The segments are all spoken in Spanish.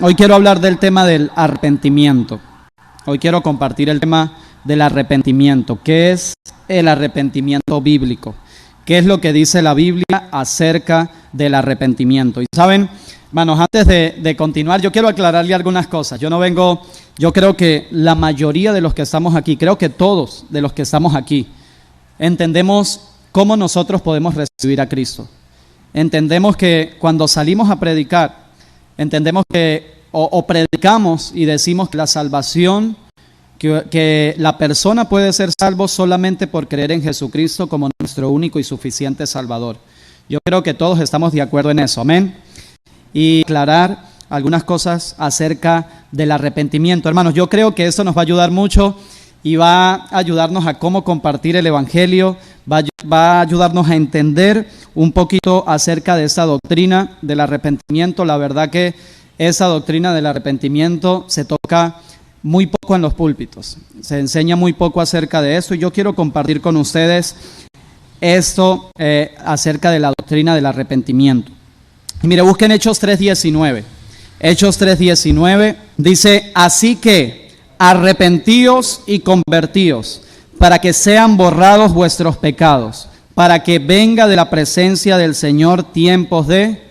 Hoy quiero hablar del tema del arrepentimiento. Hoy quiero compartir el tema del arrepentimiento. ¿Qué es el arrepentimiento bíblico? ¿Qué es lo que dice la Biblia acerca del arrepentimiento? Y saben, hermanos, antes de continuar, yo quiero aclararle algunas cosas. Yo creo que la mayoría de los que estamos aquí, creo que todos de los que estamos aquí, entendemos cómo nosotros podemos recibir a Cristo. Entendemos que cuando salimos a predicar, entendemos que o predicamos y decimos que la salvación, que la persona puede ser salvo solamente por creer en Jesucristo como nuestro único y suficiente Salvador. Yo creo que todos estamos de acuerdo en eso, amén. Y aclarar algunas cosas acerca del arrepentimiento. Hermanos, yo creo que esto nos va a ayudar mucho y va a ayudarnos a cómo compartir el Evangelio, va a ayudarnos a entender un poquito acerca de esta doctrina del arrepentimiento. La verdad que esa doctrina del arrepentimiento se toca muy poco en los púlpitos, se enseña muy poco acerca de eso, y yo quiero compartir con ustedes esto acerca de la doctrina del arrepentimiento. Y mire, busquen Hechos 3:19. Hechos 3:19 dice: así que arrepentíos y convertíos, para que sean borrados vuestros pecados, para que venga de la presencia del Señor tiempos de...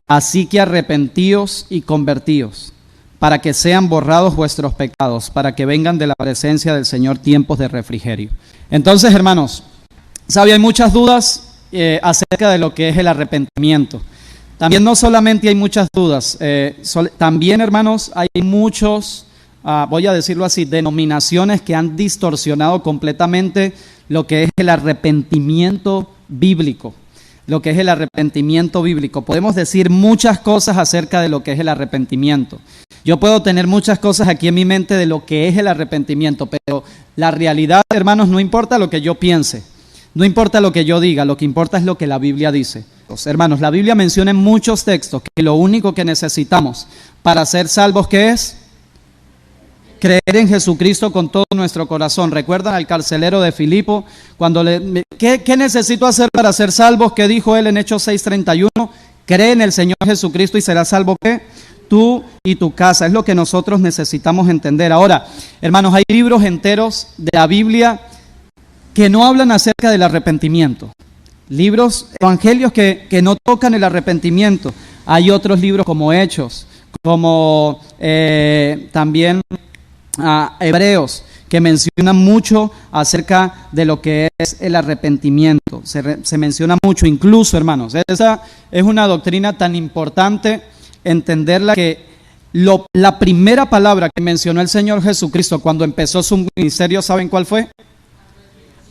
Así que arrepentíos y convertíos, para que sean borrados vuestros pecados, para que vengan de la presencia del Señor tiempos de refrigerio. Entonces, hermanos, ¿sabe? Hay muchas dudas acerca de lo que es el arrepentimiento. También no solamente hay muchas dudas, también, hermanos, hay muchos... voy a decirlo así, denominaciones que han distorsionado completamente lo que es el arrepentimiento bíblico. Lo que es el arrepentimiento bíblico. Podemos decir muchas cosas acerca de lo que es el arrepentimiento. Yo puedo tener muchas cosas aquí en mi mente de lo que es el arrepentimiento, pero la realidad, hermanos, no importa lo que yo piense, no importa lo que yo diga, lo que importa es lo que la Biblia dice. Hermanos, la Biblia menciona en muchos textos que lo único que necesitamos para ser salvos, ¿qué es? Creer en Jesucristo con todo nuestro corazón. ¿Recuerdan al carcelero de Filipo? Cuando ¿qué necesito hacer para ser salvos? ¿Qué dijo él en Hechos 6:31? Cree en el Señor Jesucristo y serás salvo, ¿qué? Tú y tu casa. Es lo que nosotros necesitamos entender. Ahora, hermanos, hay libros enteros de la Biblia que no hablan acerca del arrepentimiento. Libros, evangelios que no tocan el arrepentimiento. Hay otros libros como Hechos, como también... Hebreos, que mencionan mucho acerca de lo que es el arrepentimiento. Se menciona mucho, incluso, hermanos, esa es una doctrina tan importante entenderla, que la primera palabra que mencionó el Señor Jesucristo cuando empezó su ministerio, ¿saben cuál fue?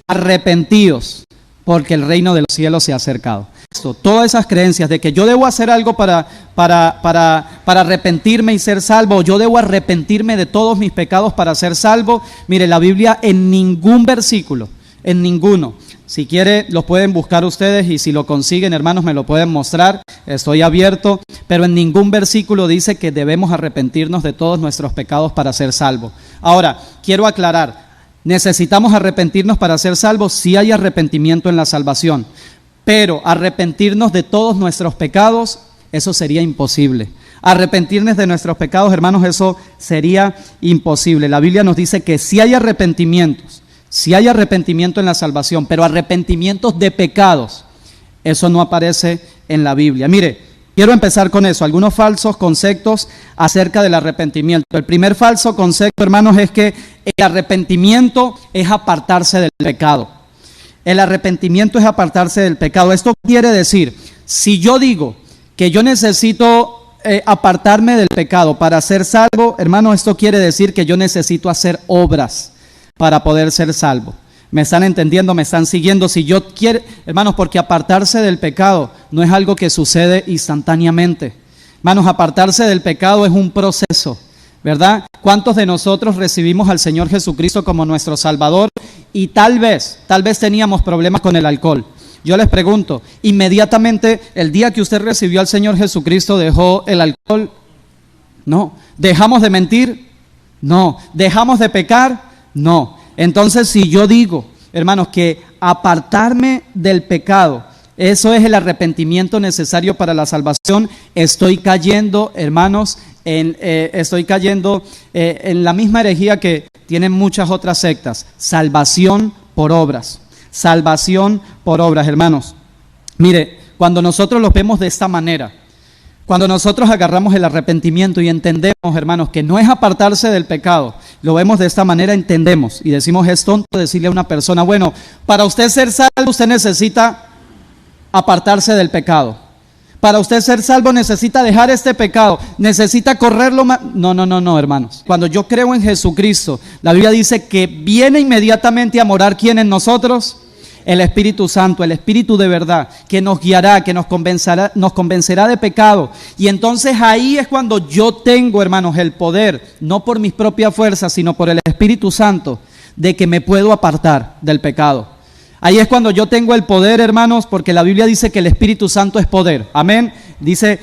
Arrepentíos, porque el reino de los cielos se ha acercado. Todas esas creencias de que yo debo hacer algo para arrepentirme y ser salvo, yo debo arrepentirme de todos mis pecados para ser salvo. Mire, la Biblia en ningún versículo, en ninguno, si quiere los pueden buscar ustedes, y si lo consiguen, hermanos, me lo pueden mostrar, estoy abierto, pero en ningún versículo dice que debemos arrepentirnos de todos nuestros pecados para ser salvos. Ahora, quiero aclarar, ¿necesitamos arrepentirnos para ser salvos? Sí hay arrepentimiento en la salvación, pero arrepentirnos de todos nuestros pecados, eso sería imposible. Arrepentirnos de nuestros pecados, hermanos, eso sería imposible. La Biblia nos dice que sí hay arrepentimientos, sí hay arrepentimiento en la salvación, pero arrepentimientos de pecados, eso no aparece en la Biblia. Mire, quiero empezar con eso, algunos falsos conceptos acerca del arrepentimiento. El primer falso concepto, hermanos, es que el arrepentimiento es apartarse del pecado. El arrepentimiento es apartarse del pecado. Esto quiere decir, si yo digo que yo necesito apartarme del pecado para ser salvo, hermano, esto quiere decir que yo necesito hacer obras para poder ser salvo. ¿Me están entendiendo? ¿Me están siguiendo? Si yo quiero, hermanos, porque apartarse del pecado no es algo que sucede instantáneamente. Hermanos, apartarse del pecado es un proceso, ¿verdad? ¿Cuántos de nosotros recibimos al Señor Jesucristo como nuestro Salvador? Y tal vez teníamos problemas con el alcohol. Yo les pregunto, ¿inmediatamente el día que usted recibió al Señor Jesucristo dejó el alcohol? No. ¿Dejamos de mentir? No. ¿Dejamos de pecar? No. Entonces, si yo digo, hermanos, que apartarme del pecado Eso es el arrepentimiento necesario para la salvación. Estoy cayendo, hermanos, en la misma herejía que tienen muchas otras sectas. Salvación por obras. Salvación por obras, hermanos. Mire, cuando nosotros los vemos de esta manera, cuando nosotros agarramos el arrepentimiento y entendemos, hermanos, que no es apartarse del pecado, lo vemos de esta manera, entendemos y decimos, es tonto decirle a una persona, bueno, para usted ser salvo, usted necesita apartarse del pecado. Para usted ser salvo necesita dejar este pecado, necesita correrlo más. No, hermanos. Cuando yo creo en Jesucristo, la Biblia dice que viene inmediatamente a morar ¿quién en nosotros? El Espíritu Santo, el Espíritu de verdad, que nos guiará, que nos convencerá de pecado. Y entonces ahí es cuando yo tengo, hermanos, el poder, no por mis propias fuerzas, sino por el Espíritu Santo, de que me puedo apartar del pecado. Ahí es cuando yo tengo el poder, hermanos, porque la Biblia dice que el Espíritu Santo es poder. Amén. Dice,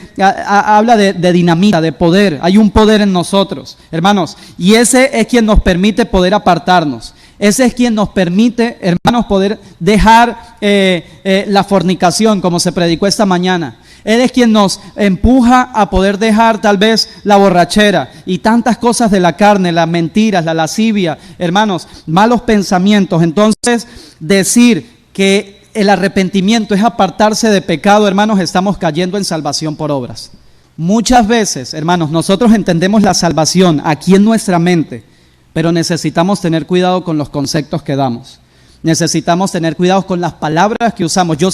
habla de dinamita, de poder. Hay un poder en nosotros, hermanos. Y ese es quien nos permite poder apartarnos. Ese es quien nos permite, hermanos, poder dejar la fornicación, como se predicó esta mañana. Él es quien nos empuja a poder dejar tal vez la borrachera y tantas cosas de la carne, las mentiras, la lascivia, hermanos, malos pensamientos. Entonces, decir que el arrepentimiento es apartarse de pecado, hermanos, estamos cayendo en salvación por obras. Muchas veces, hermanos, nosotros entendemos la salvación aquí en nuestra mente, pero necesitamos tener cuidado con los conceptos que damos. Necesitamos tener cuidado con las palabras que usamos. Yo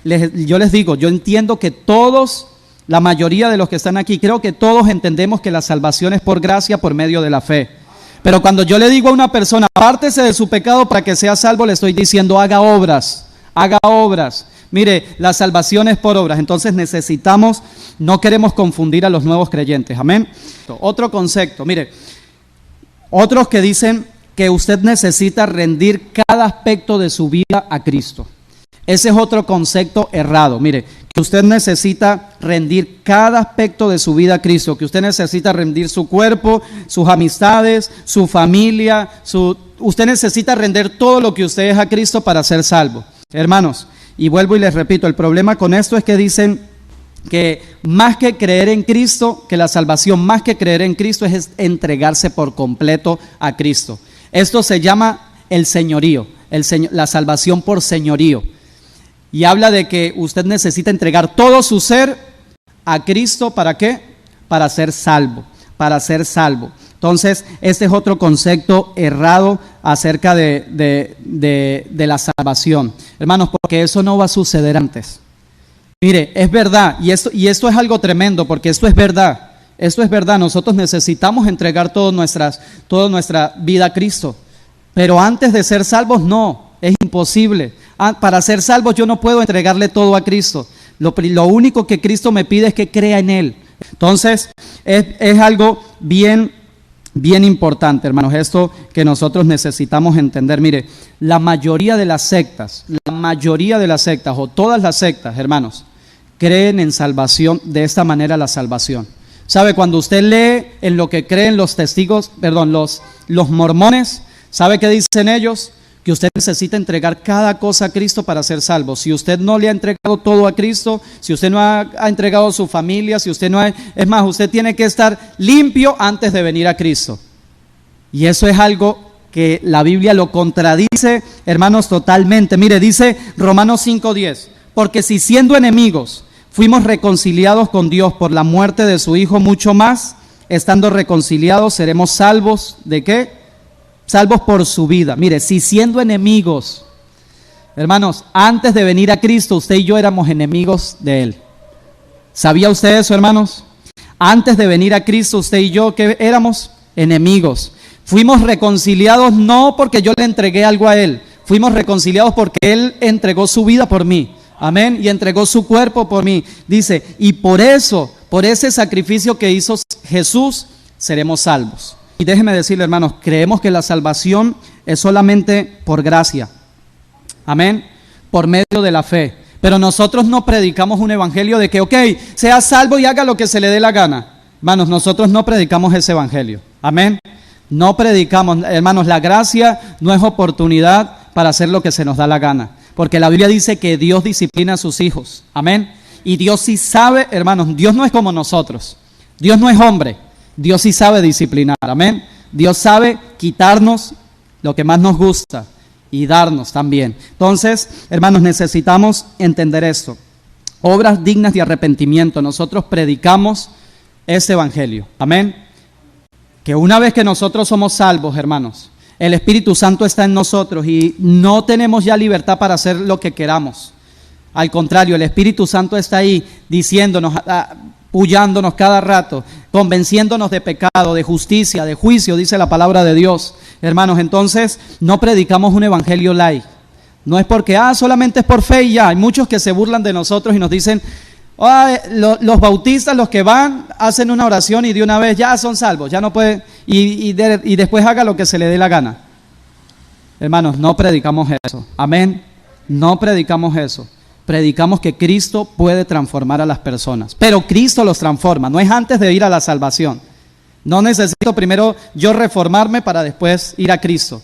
les digo, yo entiendo que todos, la mayoría de los que están aquí, creo que todos entendemos que la salvación es por gracia, por medio de la fe. Pero cuando yo le digo a una persona, apártese de su pecado para que sea salvo, le estoy diciendo, haga obras, haga obras. Mire, la salvación es por obras, entonces necesitamos, no queremos confundir a los nuevos creyentes, amén. Otro concepto, mire, otros que dicen que usted necesita rendir cada aspecto de su vida a Cristo. Ese es otro concepto errado. Mire, que usted necesita rendir cada aspecto de su vida a Cristo, que usted necesita rendir su cuerpo, sus amistades, su familia, usted necesita rendir todo lo que usted es a Cristo para ser salvo. Hermanos, y vuelvo y les repito, el problema con esto es que dicen que más que creer en Cristo, que la salvación más que creer en Cristo es entregarse por completo a Cristo. Esto se llama el señorío, la salvación por señorío. Y habla de que usted necesita entregar todo su ser a Cristo, ¿para qué? Para ser salvo, para ser salvo. Entonces, este es otro concepto errado acerca de la salvación. Hermanos, porque eso no va a suceder antes. Mire, es verdad, y esto es algo tremendo, porque esto es verdad. Esto es verdad, nosotros necesitamos entregar toda nuestra vida a Cristo, pero antes de ser salvos no, es imposible. Para ser salvos yo no puedo entregarle todo a Cristo. Lo único que Cristo me pide es que crea en Él. Entonces es algo bien importante, hermanos, esto que nosotros necesitamos entender. Mire, la mayoría de las sectas o todas las sectas, hermanos, creen en salvación, de esta manera la salvación. ¿Sabe? Cuando usted lee en lo que creen los los mormones, ¿sabe qué dicen ellos? Que usted necesita entregar cada cosa a Cristo para ser salvo. Si usted no le ha entregado todo a Cristo, si usted no ha entregado su familia, si usted no ha... Es más, usted tiene que estar limpio antes de venir a Cristo. Y eso es algo que la Biblia lo contradice, hermanos, totalmente. Mire, dice Romanos 5:10, porque si siendo enemigos fuimos reconciliados con Dios por la muerte de su Hijo, mucho más, estando reconciliados, seremos salvos, ¿de qué? Salvos por su vida. Mire, si siendo enemigos, hermanos, antes de venir a Cristo, usted y yo éramos enemigos de Él. ¿Sabía usted eso, hermanos? Antes de venir a Cristo, usted y yo, ¿qué éramos? Enemigos. Fuimos reconciliados no porque yo le entregué algo a Él, fuimos reconciliados porque Él entregó su vida por mí. Amén, y entregó su cuerpo por mí. Dice, y por eso, por ese sacrificio que hizo Jesús, seremos salvos. Y déjeme decirle, hermanos, creemos que la salvación es solamente por gracia. Amén, por medio de la fe. Pero nosotros no predicamos un evangelio de que, ok, sea salvo y haga lo que se le dé la gana. Hermanos, nosotros no predicamos ese evangelio. Amén, no predicamos, hermanos, la gracia no es oportunidad para hacer lo que se nos da la gana. Porque la Biblia dice que Dios disciplina a sus hijos. Amén. Y Dios sí sabe, hermanos, Dios no es como nosotros. Dios no es hombre. Dios sí sabe disciplinar. Amén. Dios sabe quitarnos lo que más nos gusta y darnos también. Entonces, hermanos, necesitamos entender esto. Obras dignas de arrepentimiento. Nosotros predicamos este evangelio. Amén. Que una vez que nosotros somos salvos, hermanos, el Espíritu Santo está en nosotros y no tenemos ya libertad para hacer lo que queramos. Al contrario, el Espíritu Santo está ahí diciéndonos, puyándonos cada rato, convenciéndonos de pecado, de justicia, de juicio, dice la palabra de Dios. Hermanos, entonces no predicamos un evangelio light. No es porque, solamente es por fe y ya. Hay muchos que se burlan de nosotros y nos dicen, los bautistas, los que van, hacen una oración y de una vez ya son salvos, ya no pueden, y después haga lo que se le dé la gana. Hermanos, no predicamos eso. Amén. No predicamos eso. Predicamos que Cristo puede transformar a las personas, pero Cristo los transforma, no es antes de ir a la salvación. No necesito primero yo reformarme para después ir a Cristo.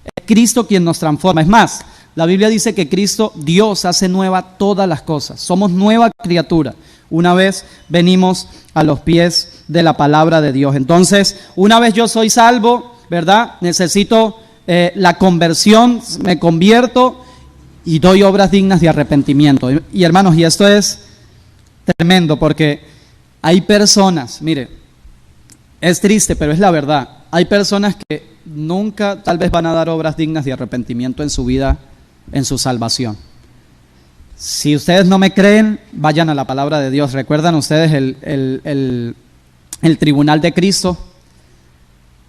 Es Cristo quien nos transforma. Es más, la Biblia dice que Cristo, Dios, hace nueva todas las cosas. Somos nueva criatura una vez venimos a los pies de la palabra de Dios. Entonces, una vez yo soy salvo, ¿verdad? Necesito la conversión, me convierto y doy obras dignas de arrepentimiento. Y hermanos, y esto es tremendo porque hay personas, mire, es triste, pero es la verdad. Hay personas que nunca tal vez van a dar obras dignas de arrepentimiento en su vida, en su salvación. Si ustedes no me creen, vayan a la palabra de Dios. ¿Recuerdan ustedes el tribunal de Cristo?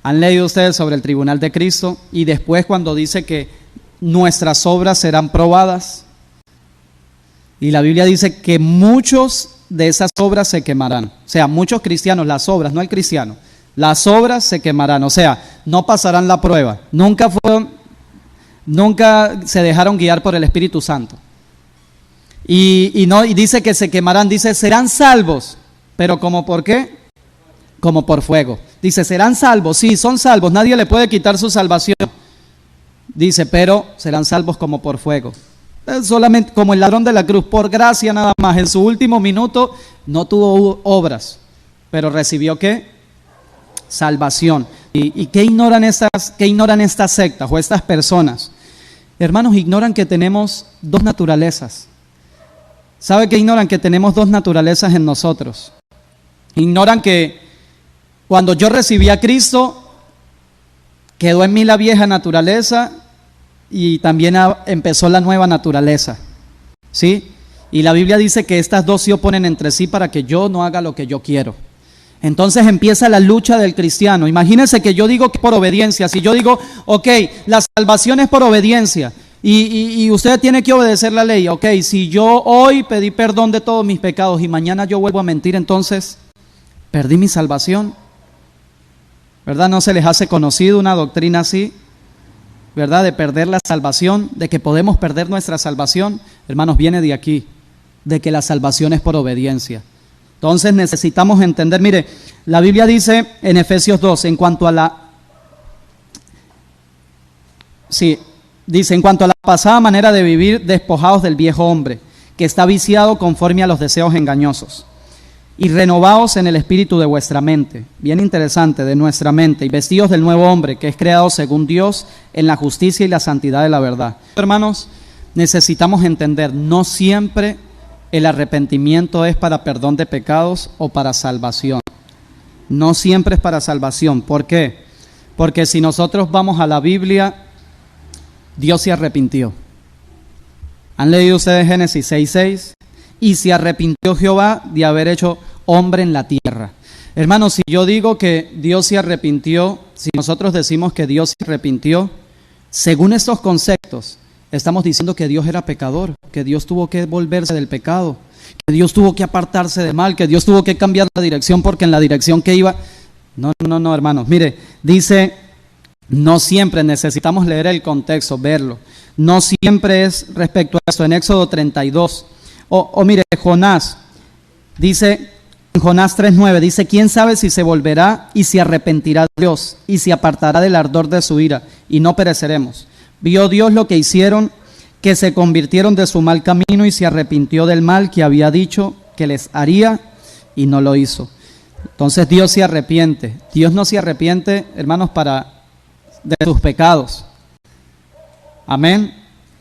¿Han leído ustedes sobre el tribunal de Cristo? Y después cuando dice que nuestras obras serán probadas. Y la Biblia dice que muchos de esas obras se quemarán. O sea, muchos cristianos, las obras, no el cristiano, las obras se quemarán. O sea, no pasarán la prueba. Nunca se dejaron guiar por el Espíritu Santo. Y dice que se quemarán, dice serán salvos, pero ¿como por qué? Como por fuego. Dice serán salvos, sí, son salvos, nadie le puede quitar su salvación. Dice, pero serán salvos como por fuego. Solamente como el ladrón de la cruz, por gracia nada más. En su último minuto no tuvo obras, pero recibió ¿qué? Salvación. ¿Y qué ignoran estas sectas o estas personas? Hermanos, ignoran que tenemos dos naturalezas. ¿Sabe qué ignoran? Que tenemos dos naturalezas en nosotros. Ignoran que cuando yo recibí a Cristo, quedó en mí la vieja naturaleza y también empezó la nueva naturaleza. ¿Sí? Y la Biblia dice que estas dos se oponen entre sí para que yo no haga lo que yo quiero. Entonces empieza la lucha del cristiano. Imagínense que yo digo que por obediencia. Si yo digo, ok, la salvación es por obediencia y usted tiene que obedecer la ley. Ok, si yo hoy pedí perdón de todos mis pecados y mañana yo vuelvo a mentir, entonces perdí mi salvación. ¿Verdad? ¿No se les hace conocido una doctrina así? ¿Verdad? De perder la salvación, de que podemos perder nuestra salvación. Hermanos, viene de aquí, de que la salvación es por obediencia. Entonces necesitamos entender, mire, la Biblia dice en Efesios 2, en cuanto a la pasada manera de vivir, despojados del viejo hombre, que está viciado conforme a los deseos engañosos, y renovaos en el espíritu de vuestra mente, bien interesante, de nuestra mente, y vestidos del nuevo hombre, que es creado según Dios en la justicia y la santidad de la verdad. Hermanos, necesitamos entender, no siempre el arrepentimiento es para perdón de pecados o para salvación. No siempre es para salvación. ¿Por qué? Porque si nosotros vamos a la Biblia, Dios se arrepintió. ¿Han leído ustedes Génesis 6:6? Y se arrepintió Jehová de haber hecho hombre en la tierra. Hermanos, si yo digo que Dios se arrepintió, si nosotros decimos que Dios se arrepintió, según estos conceptos, estamos diciendo que Dios era pecador, que Dios tuvo que volverse del pecado, que Dios tuvo que apartarse del mal, que Dios tuvo que cambiar la dirección porque en la dirección que iba... No, hermanos. Mire, dice, no siempre necesitamos leer el contexto, verlo. No siempre es respecto a esto. En Éxodo 32, mire, Jonás, dice, en Jonás 3:9, dice, ¿quién sabe si se volverá y se arrepentirá de Dios y se apartará del ardor de su ira y no pereceremos? Vio Dios lo que hicieron que se convirtieron de su mal camino y se arrepintió del mal que había dicho que les haría y no lo hizo. Entonces Dios se arrepiente. Dios no se arrepiente, hermanos, de sus pecados. Amén.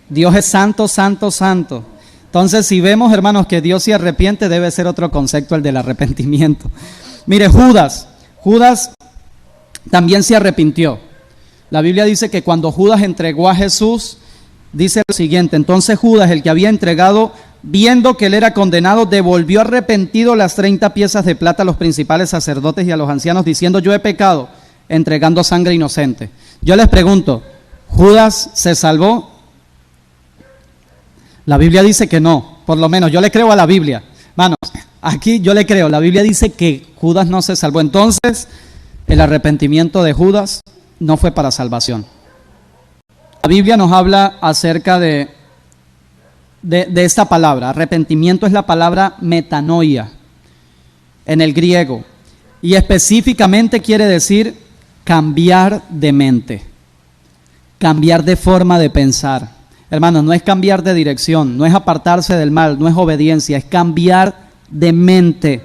Dios es santo, santo, santo. Entonces, si vemos, hermanos, que Dios se arrepiente, debe ser otro concepto el del arrepentimiento. Mire, Judas también se arrepintió. La Biblia dice que cuando Judas entregó a Jesús, dice lo siguiente: entonces Judas, el que había entregado, viendo que él era condenado, devolvió arrepentido las 30 piezas de plata a los principales sacerdotes y a los ancianos, diciendo: yo he pecado, entregando sangre inocente. Yo les pregunto, ¿Judas se salvó? La Biblia dice que no, por lo menos yo le creo a la Biblia. Manos, aquí yo le creo, la Biblia dice que Judas no se salvó. Entonces, el arrepentimiento de Judas no fue para salvación. La Biblia nos habla acerca de esta palabra. Arrepentimiento es la palabra metanoia en el griego, y específicamente quiere decir cambiar de mente, cambiar de forma de pensar. Hermanos, no es cambiar de dirección, no es apartarse del mal, no es obediencia, es cambiar de mente.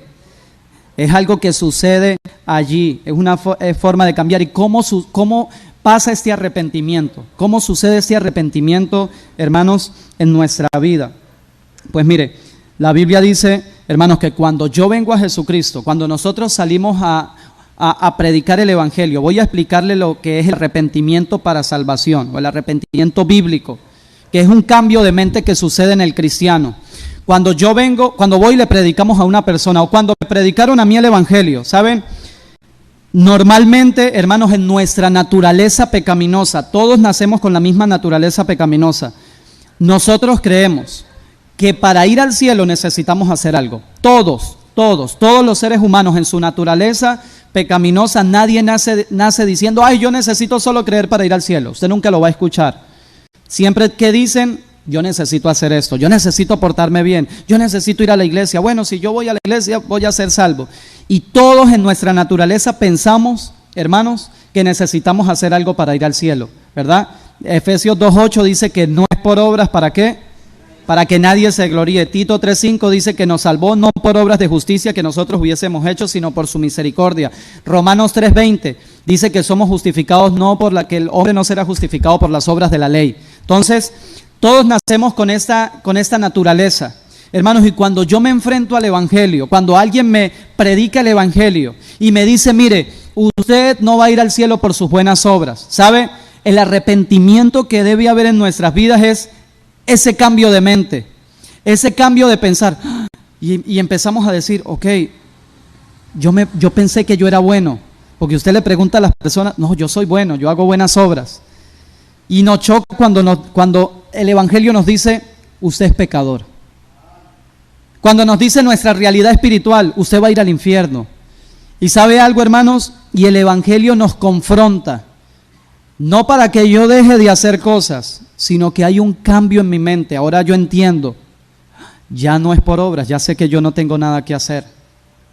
Es algo que sucede allí, es una forma de cambiar. ¿Y cómo pasa este arrepentimiento? ¿Cómo sucede este arrepentimiento, hermanos, en nuestra vida? Pues mire, la Biblia dice, hermanos, que cuando yo vengo a Jesucristo, cuando nosotros salimos a predicar el Evangelio, voy a explicarle lo que es el arrepentimiento para salvación, o el arrepentimiento bíblico, que es un cambio de mente que sucede en el cristiano. Cuando voy y le predicamos a una persona, o cuando me predicaron a mí el Evangelio, ¿saben? Normalmente, hermanos, en nuestra naturaleza pecaminosa, todos nacemos con la misma naturaleza pecaminosa. Nosotros creemos que para ir al cielo necesitamos hacer algo. Todos los seres humanos en su naturaleza pecaminosa, nadie nace diciendo: ay, yo necesito solo creer para ir al cielo. Usted nunca lo va a escuchar. Siempre que dicen: yo necesito hacer esto, yo necesito portarme bien, yo necesito ir a la iglesia. Bueno, si yo voy a la iglesia voy a ser salvo. Y todos en nuestra naturaleza pensamos, hermanos, que necesitamos hacer algo para ir al cielo, ¿verdad? Efesios 2:8 dice que no es por obras, ¿para qué? Para que nadie se gloríe. Tito 3:5 dice que nos salvó no por obras de justicia que nosotros hubiésemos hecho, sino por su misericordia. Romanos 3:20 dice que somos justificados no por la que el hombre no será justificado por las obras de la ley. Entonces, todos nacemos con esta naturaleza, hermanos, y cuando yo me enfrento al Evangelio, cuando alguien me predica el Evangelio y me dice: mire, usted no va a ir al cielo por sus buenas obras, ¿sabe? El arrepentimiento que debe haber en nuestras vidas es ese cambio de mente, ese cambio de pensar, y empezamos a decir: ok, yo pensé que yo era bueno, porque usted le pregunta a las personas: no, yo soy bueno, yo hago buenas obras. Y nos choca cuando el Evangelio nos dice: usted es pecador. Cuando nos dice nuestra realidad espiritual: usted va a ir al infierno. Y ¿sabe algo, hermanos? Y el Evangelio nos confronta, no para que yo deje de hacer cosas, sino que hay un cambio en mi mente. Ahora yo entiendo, ya no es por obras, ya sé que yo no tengo nada que hacer.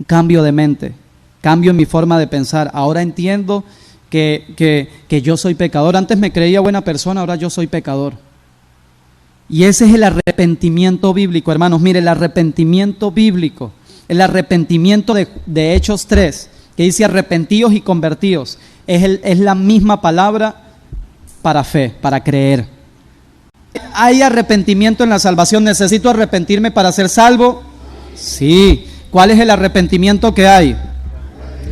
Un cambio de mente, cambio en mi forma de pensar. Ahora entiendo que yo soy pecador. Antes me creía buena persona, ahora yo soy pecador. Y ese es el arrepentimiento bíblico, hermanos. Mire, el arrepentimiento bíblico, el arrepentimiento de Hechos 3, que dice: arrepentíos y convertíos, es la misma palabra para fe, para creer. ¿Hay arrepentimiento en la salvación? ¿Necesito arrepentirme para ser salvo? Sí. ¿Cuál es el arrepentimiento que hay?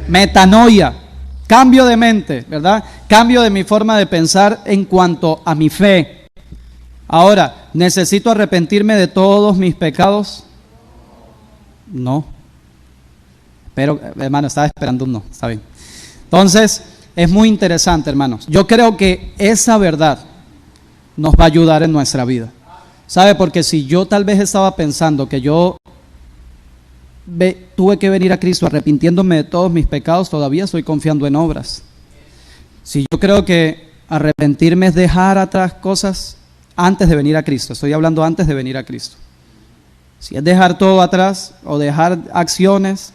Metanoia, cambio de mente, ¿verdad? Cambio de mi forma de pensar en cuanto a mi fe. Ahora, ¿necesito arrepentirme de todos mis pecados? No. Pero, hermano, estaba esperando un no, está bien. Entonces, es muy interesante, hermanos. Yo creo que esa verdad nos va a ayudar en nuestra vida. ¿Sabe? Porque si yo tal vez estaba pensando que yo tuve que venir a Cristo arrepintiéndome de todos mis pecados, todavía estoy confiando en obras. Si yo creo que arrepentirme es dejar atrás cosas antes de venir a Cristo, estoy hablando antes de venir a Cristo. Si es dejar todo atrás o dejar acciones,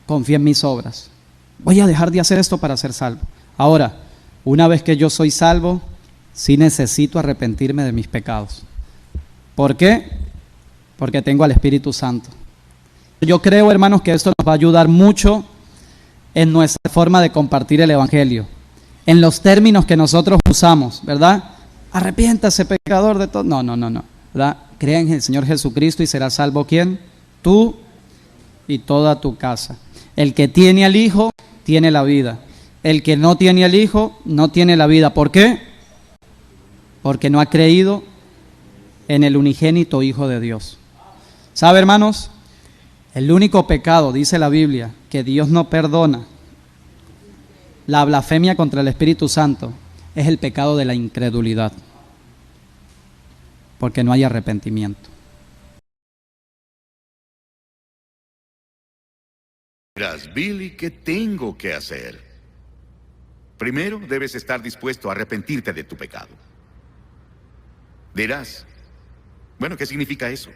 confía en mis obras. Voy a dejar de hacer esto para ser salvo. Ahora, una vez que yo soy salvo, sí necesito arrepentirme de mis pecados. ¿Por qué? Porque tengo al Espíritu Santo. Yo creo, hermanos, que esto nos va a ayudar mucho en nuestra forma de compartir el Evangelio, en los términos que nosotros usamos, ¿verdad? Arrepiéntase, pecador de todo. No, ¿verdad? Crea en el Señor Jesucristo y será salvo ¿quién? Tú y toda tu casa. El que tiene al Hijo, tiene la vida. El que no tiene al Hijo, no tiene la vida. ¿Por qué? Porque no ha creído en el unigénito Hijo de Dios. ¿Sabe, hermanos? El único pecado, dice la Biblia, que Dios no perdona, la blasfemia contra el Espíritu Santo, es el pecado de la incredulidad, porque no hay arrepentimiento. Dirás, Billy, ¿qué tengo que hacer? Primero, debes estar dispuesto a arrepentirte de tu pecado. Dirás, bueno, ¿qué significa eso?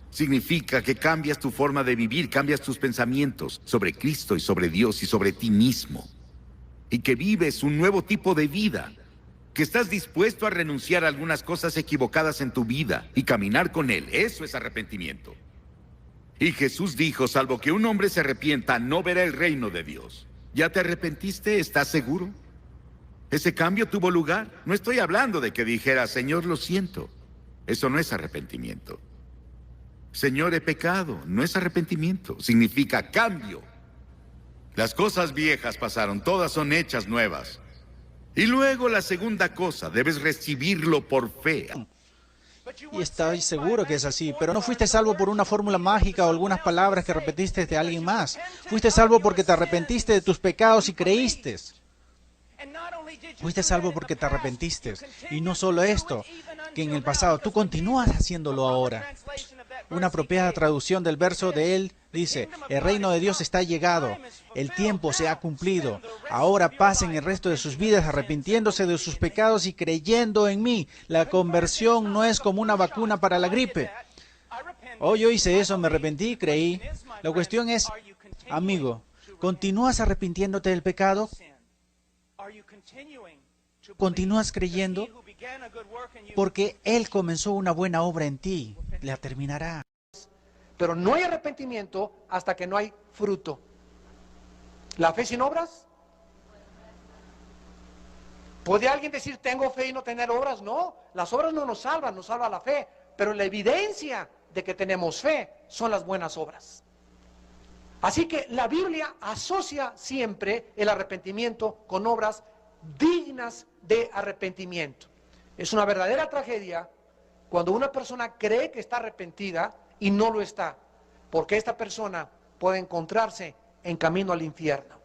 Significa que cambias tu forma de vivir, cambias tus pensamientos sobre Cristo y sobre Dios y sobre ti mismo. Y que vives un nuevo tipo de vida. Que estás dispuesto a renunciar a algunas cosas equivocadas en tu vida y caminar con Él. Eso es arrepentimiento. Y Jesús dijo, salvo que un hombre se arrepienta, no verá el reino de Dios. ¿Ya te arrepentiste? ¿Estás seguro? ¿Ese cambio tuvo lugar? No estoy hablando de que dijera, Señor, lo siento. Eso no es arrepentimiento. Señor, he pecado. No es arrepentimiento. Significa cambio. Las cosas viejas pasaron, todas son hechas nuevas. Y luego la segunda cosa, debes recibirlo por fe. Y estoy seguro que es así, pero no fuiste salvo por una fórmula mágica o algunas palabras que repetiste de alguien más. Fuiste salvo porque te arrepentiste de tus pecados y creíste. Fuiste salvo porque te arrepentiste. Y no solo esto, que en el pasado, tú continúas haciéndolo ahora. Una apropiada traducción del verso de él dice, el reino de Dios está llegado, el tiempo se ha cumplido, ahora pasen el resto de sus vidas arrepintiéndose de sus pecados y creyendo en mí. La conversión no es como una vacuna para la gripe. Oh, yo hice eso, me arrepentí y creí. La cuestión es, amigo, ¿continúas arrepintiéndote del pecado? ¿Continúas creyendo? Porque Él comenzó una buena obra en ti, la terminará. Pero no hay arrepentimiento hasta que no hay fruto. ¿La fe sin obras? ¿Puede alguien decir tengo fe y no tener obras? No, las obras no nos salva la fe. Pero la evidencia de que tenemos fe son las buenas obras. Así que la Biblia asocia siempre el arrepentimiento con obras dignas de arrepentimiento. Es una verdadera tragedia cuando una persona cree que está arrepentida y no lo está, porque esta persona puede encontrarse en camino al infierno.